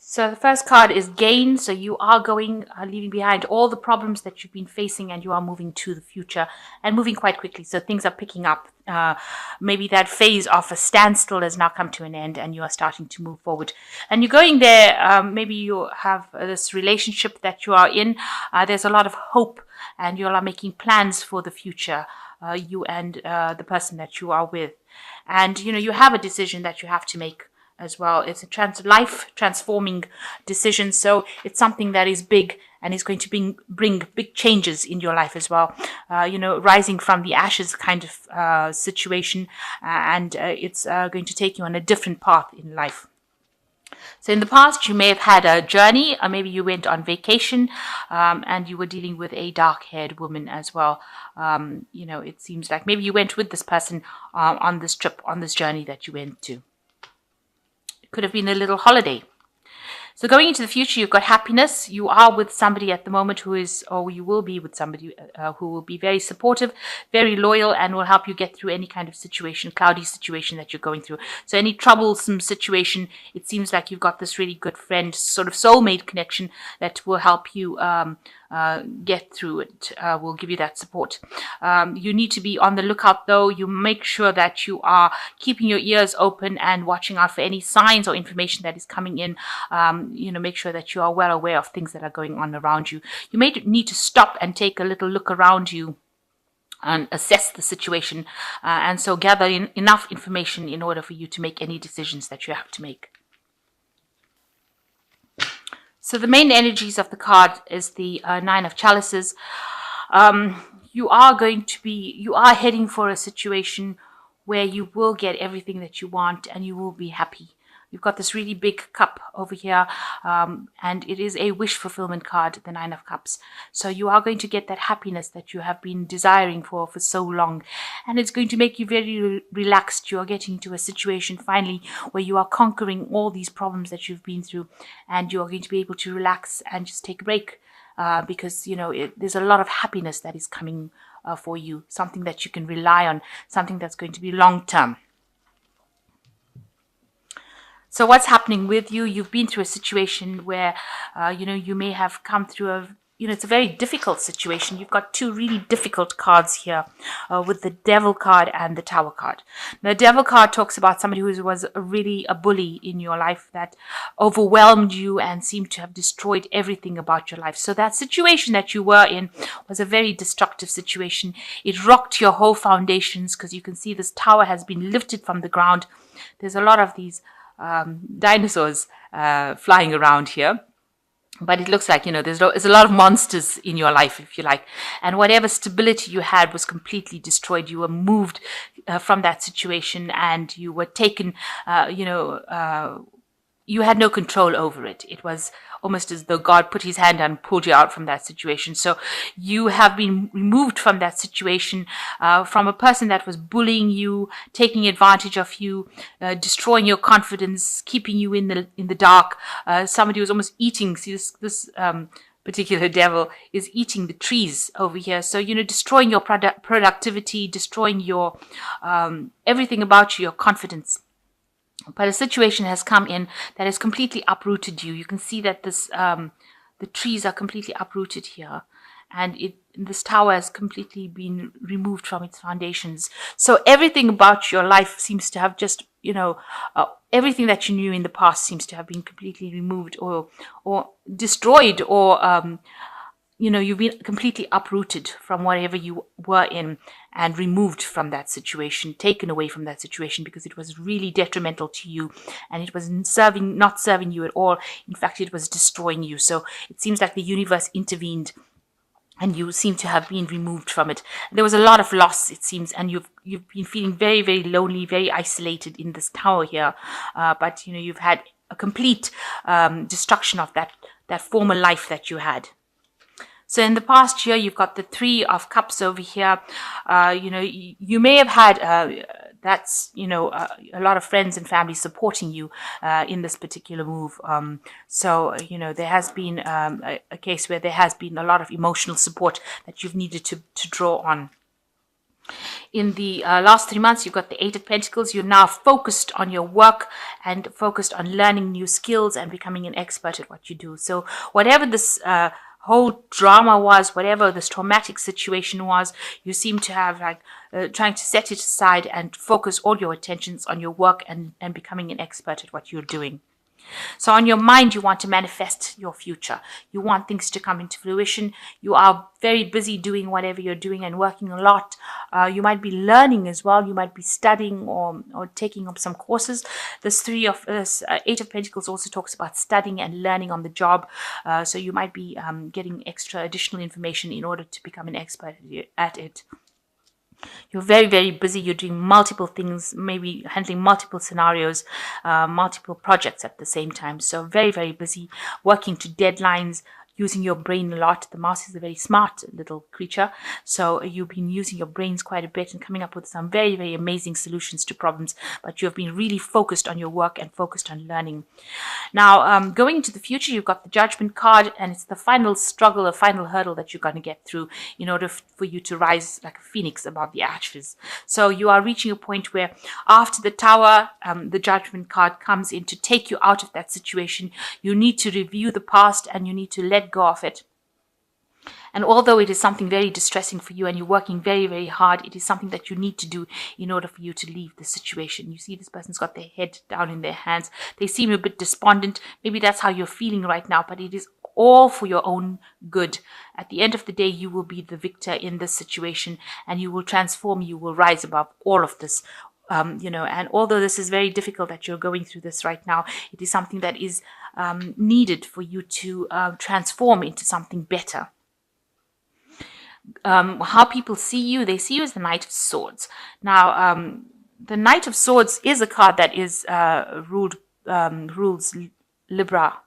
So the first card is gain. So you are leaving behind all the problems that you've been facing, and you are moving to the future and moving quite quickly. So things are picking up. Maybe that phase of a standstill has now come to an end, and you are starting to move forward. And you're going there. Maybe you have this relationship that you are in. There's a lot of hope, and you all are making plans for the future. You and the person that you are with, and you have a decision that you have to make as well. It's a life transforming decision. So it's something that is big and is going to bring big changes in your life as well. Rising from the ashes kind of situation, and it's going to take you on a different path in life. So in the past, you may have had a journey, or maybe you went on vacation, and you were dealing with a dark-haired woman as well. It seems like maybe you went with this person on this trip, on this journey that you went to. Could have been a little holiday. So going into the future, you've got happiness. You are with somebody at the moment or you will be with somebody who will be very supportive, very loyal, and will help you get through any kind of situation, cloudy situation that you're going through. So any troublesome situation, it seems like you've got this really good friend, sort of soulmate connection that will help you get through it, will give you that support. You need to be on the lookout, though. You make sure that you are keeping your ears open and watching out for any signs or information that is coming in. Make sure that you are well aware of things that are going on around you. You may need to stop and take a little look around you and assess the situation, and so gather enough information in order for you to make any decisions that you have to make. So the main energies of the card is the Nine of Chalices. You are heading for a situation where you will get everything that you want and you will be happy. You've got this really big cup over here, and it is a wish fulfillment card, the Nine of Cups. So you are going to get that happiness that you have been desiring for so long, and it's going to make you very relaxed. You are getting to a situation finally where you are conquering all these problems that you've been through, and you are going to be able to relax and just take a break, because there's a lot of happiness that is coming for you, something that you can rely on, something that's going to be long term. So what's happening with you? You've been through a situation where, you may have come through it's a very difficult situation. You've got two really difficult cards here, with the Devil card and the Tower card. The Devil card talks about somebody who was really a bully in your life that overwhelmed you and seemed to have destroyed everything about your life. So that situation that you were in was a very destructive situation. It rocked your whole foundations, because you can see this tower has been lifted from the ground. There's a lot of these dinosaurs flying around here, but it looks like there's a lot of monsters in your life, if you like, and whatever stability you had was completely destroyed. You were moved from that situation, and you were taken, you had no control over it. It was almost as though God put his hand and pulled you out from that situation. So you have been removed from that situation, from a person that was bullying you, taking advantage of you, destroying your confidence, keeping you in the dark. Somebody was almost eating. See, this particular devil is eating the trees over here. So, destroying your productivity, destroying your everything about you, your confidence. But a situation has come in that has completely uprooted you. You can see that the trees are completely uprooted here, and this tower has completely been removed from its foundations. So everything about your life seems to have just, everything that you knew in the past seems to have been completely removed or destroyed, or you've been completely uprooted from whatever you were in and removed from that situation, taken away from that situation, because it was really detrimental to you and it was not serving you at all. In fact, it was destroying you. So it seems like the universe intervened and you seem to have been removed from it. There was a lot of loss, it seems, and you've been feeling very, very lonely, very isolated in this tower here. But you've had a complete destruction of that former life that you had. So in the past year, you've got the Three of Cups over here. You may have had a lot of friends and family supporting you in this particular move. There has been a case where there has been a lot of emotional support that you've needed to draw on. in the last 3 months, you've got the Eight of Pentacles. You're now focused on your work and focused on learning new skills and becoming an expert at what you do. So whatever this whole drama was, whatever this traumatic situation was, you seem to have trying to set it aside and focus all your attentions on your work and becoming an expert at what you're doing. So on your mind, you want to manifest your future. You want things to come into fruition. You are very busy doing whatever you're doing and working a lot. You might be learning as well. You might be studying or taking up some courses. This Eight of Pentacles also talks about studying and learning on the job. So you might be getting extra additional information in order to become an expert at it. You're very, very busy. You're doing multiple things, maybe handling multiple scenarios, multiple projects at the same time. So very, very busy, working to deadlines, using your brain a lot. The mouse is a very smart little creature. So you've been using your brains quite a bit and coming up with some very, very amazing solutions to problems. But you have been really focused on your work and focused on learning. Now, going into the future, you've got the Judgment card, and it's the final struggle, a final hurdle that you're going to get through in order for you to rise like a phoenix above the ashes. So you are reaching a point where after the Tower, the Judgment card comes in to take you out of that situation. You need to review the past and you need to let go of it. And although it is something very distressing for you and you're working very, very hard, it is something that you need to do in order for you to leave the situation. You see this person's got their head down in their hands. They seem a bit despondent. Maybe that's how you're feeling right now, but it is all for your own good. At the end of the day, you will be the victor in this situation and you will transform, you will rise above all of this. And although this is very difficult that you're going through this right now, it is something that is needed for you to transform into something better. How people see you, they see you as the Knight of Swords. Now, the Knight of Swords is a card that is rules Libra.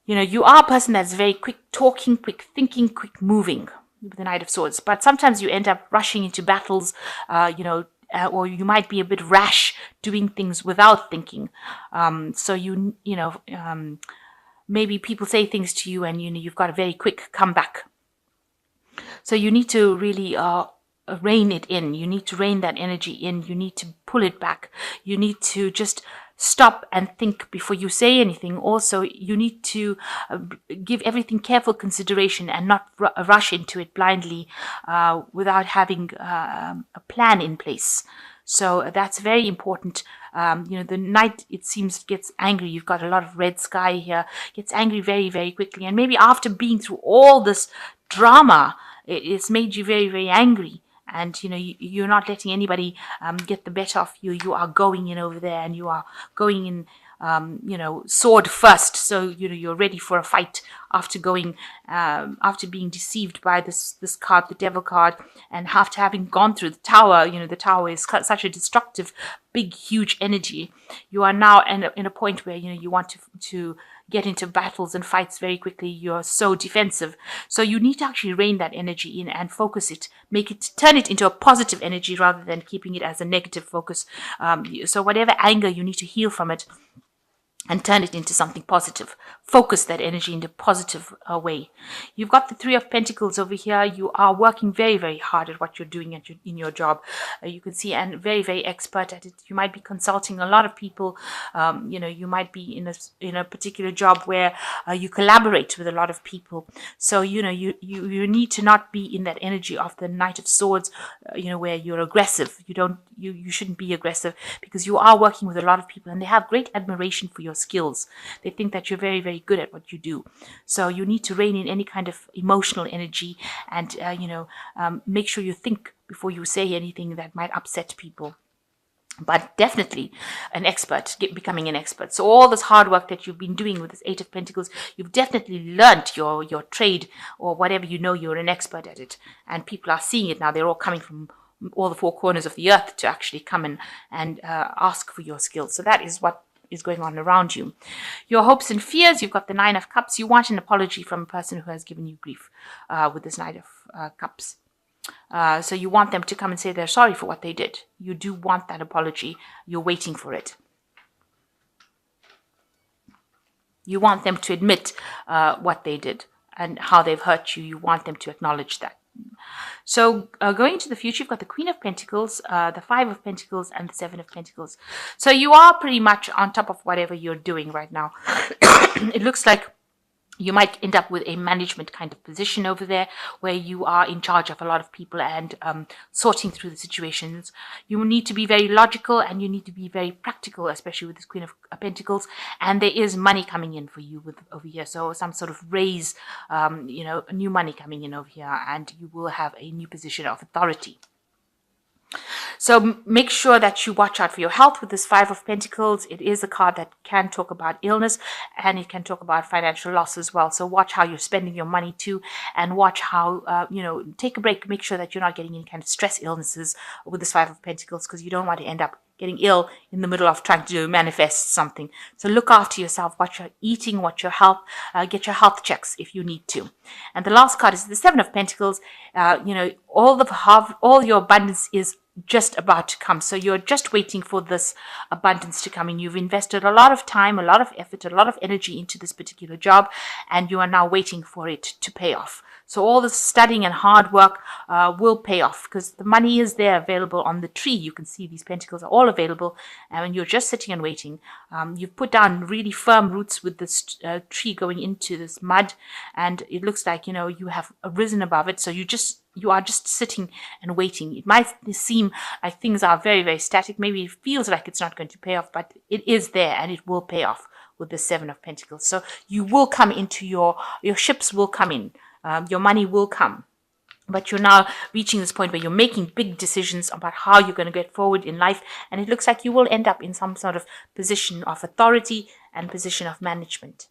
You are a person that's very quick talking, quick thinking, quick moving with the Knight of Swords. But sometimes you end up rushing into battles, or you might be a bit rash doing things without thinking. Maybe people say things to you and you've got a very quick comeback. So you need to really rein it in. You need to rein that energy in. You need to pull it back. You need to just stop and think before you say anything. Also, you need to give everything careful consideration and not rush into it blindly without having a plan in place. So that's very important. The Knight, it seems, gets angry. You've got a lot of red sky here. Gets angry very, very quickly. And maybe after being through all this drama, it's made you very, very angry. And, you're not letting anybody get the better of you. You are going in over there and you are going in, sword first. So, you're ready for a fight after after being deceived by this card, the Devil card. And after having gone through the Tower, the Tower is such a destructive, big, huge energy. You are now in a point where, you want to get into battles and fights very quickly. You're so defensive. So you need to actually rein that energy in and focus it, turn it into a positive energy rather than keeping it as a negative focus. So whatever anger, you need to heal from it and turn it into something positive. Focus that energy into a positive way. You've got the Three of Pentacles over here. You are working very, very hard at what you're doing in your job. You can see, and very, very expert at it. You might be consulting a lot of people. You might be in a particular job where you collaborate with a lot of people. So, you need to not be in that energy of the Knight of Swords, where you're aggressive. You shouldn't be aggressive because you are working with a lot of people and they have great admiration for your skills. They think that you're very, very good at what you do. So you need to rein in any kind of emotional energy and, make sure you think before you say anything that might upset people. But definitely an expert, becoming an expert. So all this hard work that you've been doing with this Eight of Pentacles, you've definitely learnt your trade or whatever, you're an expert at it. And people are seeing it now. They're all coming from all the four corners of the earth to actually come in and ask for your skills. So that is what is going on around you. Your hopes and fears, you've got the Nine of Cups. You want an apology from a person who has given you grief with this Knight of Cups. So you want them to come and say they're sorry for what they did. You do want that apology. You're waiting for it. You want them to admit what they did and how they've hurt you. You want them to acknowledge that. So going into the future, you've got the Queen of Pentacles, the Five of Pentacles, and the Seven of Pentacles. So you are pretty much on top of whatever you're doing right now. It looks like you might end up with a management kind of position over there where you are in charge of a lot of people and sorting through the situations. You need to be very logical and you need to be very practical, especially with this Queen of Pentacles. And there is money coming in for you over here. So some sort of raise, new money coming in over here, and you will have a new position of authority. So make sure that you watch out for your health with this Five of Pentacles. It is a card that can talk about illness and it can talk about financial loss as well. So watch how you're spending your money too, and watch how, take a break. Make sure that you're not getting any kind of stress illnesses with this Five of Pentacles, because you don't want to end up getting ill in the middle of trying to manifest something. So look after yourself, watch your eating, watch your health, get your health checks if you need to. And the last card is the Seven of Pentacles. All your abundance is just about to come. So you're just waiting for this abundance to come in. You've invested a lot of time, a lot of effort, a lot of energy into this particular job, and you are now waiting for it to pay off. So all the studying and hard work will pay off, because the money is there available on the tree. You can see these pentacles are all available, and you're just sitting and waiting. You've put down really firm roots with this tree going into this mud, and it looks like, you have risen above it. So you are just sitting and waiting. It might seem like things are very, very static. Maybe it feels like it's not going to pay off, but it is there and it will pay off with the Seven of Pentacles. So you will come into your ships will come in. Your money will come. But you're now reaching this point where you're making big decisions about how you're going to get forward in life. And it looks like you will end up in some sort of position of authority and position of management.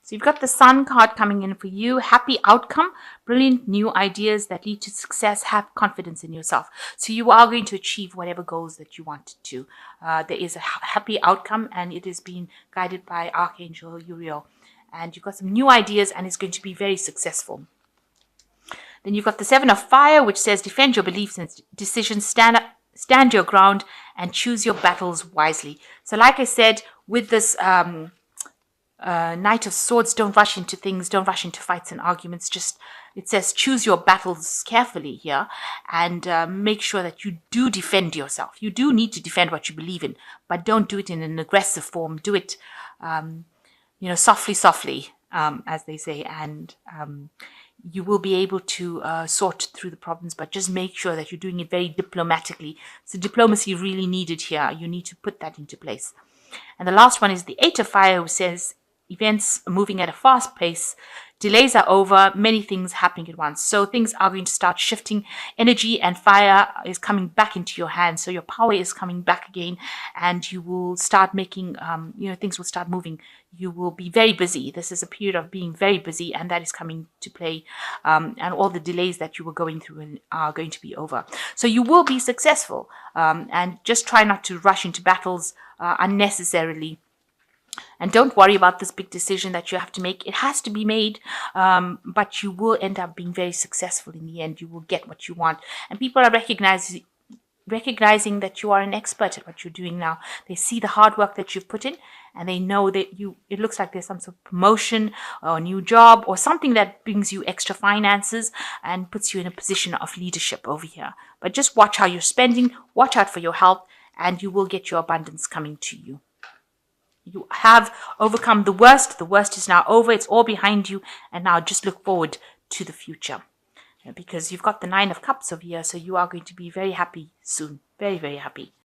So you've got the Sun card coming in for you. Happy outcome, brilliant new ideas that lead to success. Have confidence in yourself. So you are going to achieve whatever goals that you wanted to. There is a happy outcome, and it is being guided by Archangel Uriel. And you've got some new ideas, and it's going to be very successful. Then you've got the Seven of Fire, which says defend your beliefs and decisions, stand your ground, and choose your battles wisely. So like I said, with this Knight of Swords, don't rush into things, don't rush into fights and arguments. It says choose your battles carefully here, and make sure that you do defend yourself. You do need to defend what you believe in, but don't do it in an aggressive form. Do it, softly, as they say, and you will be able to sort through the problems, but just make sure that you're doing it very diplomatically. So diplomacy really needed here. You need to put that into place. And the last one is the Eight of Fire, who says events are moving at a fast pace. Delays are over, many things happening at once. So things are going to start shifting. Energy and fire is coming back into your hands. So your power is coming back again, and you will start making, things will start moving. You will be very busy. This is a period of being very busy, and that is coming to play. And all the delays that you were going through are going to be over. So you will be successful. And just try not to rush into battles unnecessarily. And don't worry about this big decision that you have to make. It has to be made, but you will end up being very successful in the end. You will get what you want. And people are recognizing that you are an expert at what you're doing now. They see the hard work that you've put in, and they know that it looks like there's some sort of promotion or a new job or something that brings you extra finances and puts you in a position of leadership over here. But just watch how you're spending, watch out for your health, and you will get your abundance coming to you. You have overcome the worst. The worst is now over. It's all behind you. And now just look forward to the future. Because you've got the Nine of Cups over here. So you are going to be very happy soon. Very, very happy.